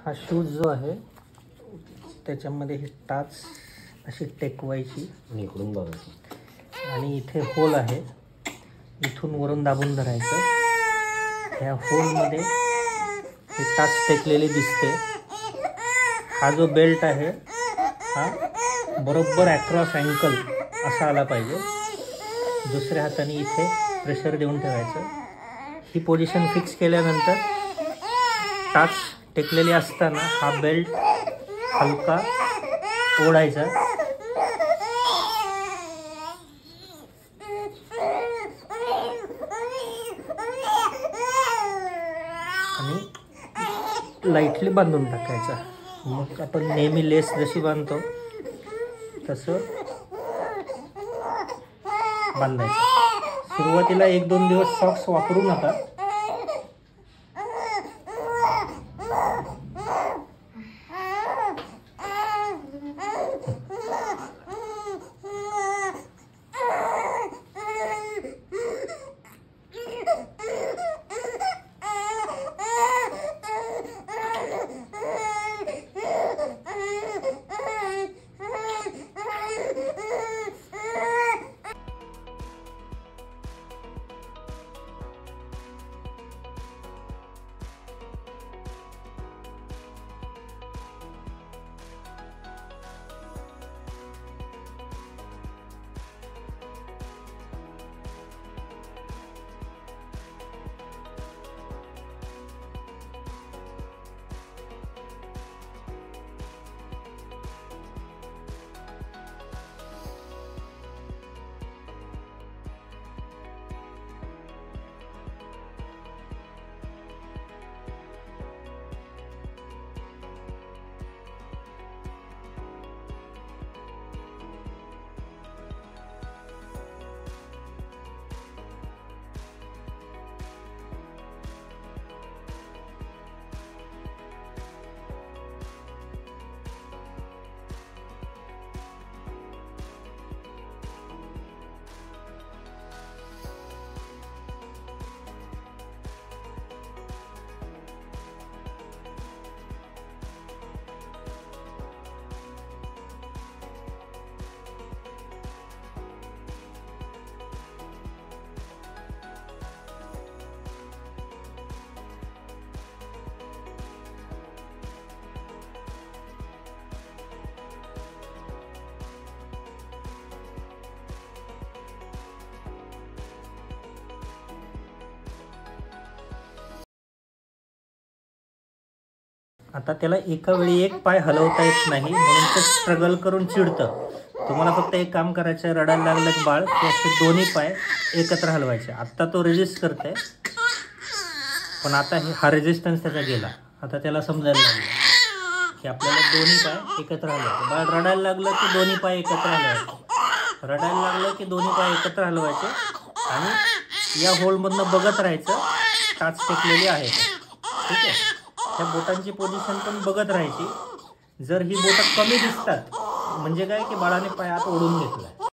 हा शूज जो आहे त्याच्यामध्ये ही टाच अशी टेकवायची आणि इकडून बघायचं आणि इथे होल आहे, इथून वरून दाबून धरायचं. ह्या होलमध्ये ही टाच टेकलेली दिसते. हा जो बेल्ट आहे हा बरोबर अक्रॉस अँकल असा आला पाहिजे. दुसऱ्या हाताने इथे प्रेशर देऊन ठेवायचं. ही पोझिशन फिक्स केल्यानंतर टाच टेकलेली असताना हा बेल्ट हलका ओढायचा आणि लाईटली बांधून टाकायचा. मग आपण नेहमी लेस जशी बांधतो तसं बांधायचं. सुरुवातीला 1-2 दिवस सॉक्स वापरू नका. आता त्याला एका वेळी एक पाय हलवता येत नाही म्हणून ते स्ट्रगल करून चिडतं. तुम्हाला फक्त एक काम करायचं, रडायला लागलं की बाळ ते असे दोन्ही पाय एकत्र हलवायचे. आत्ता तो रेजिस्ट करतोय पण आता हा रेजिस्टन्स त्याचा गेला. आता त्याला समजायला लागलं की आपल्याला दोन्ही पाय एकत्र हलवायचे. बाळ रडायला लागलं की दोन्ही पाय एकत्र हलवायचे, रडायला लागलं की दोन्ही पाय एकत्र हलवायचे आणि या होलमधनं बघत राहायचं टाच टेकलेली आहे. ठीक आहे, ह्या बोटांची पोझिशन पण बघत राहायची. जर ही बोटं कमी दिसतात म्हणजे काय की बाळाने पाय आत ओढून घेतला.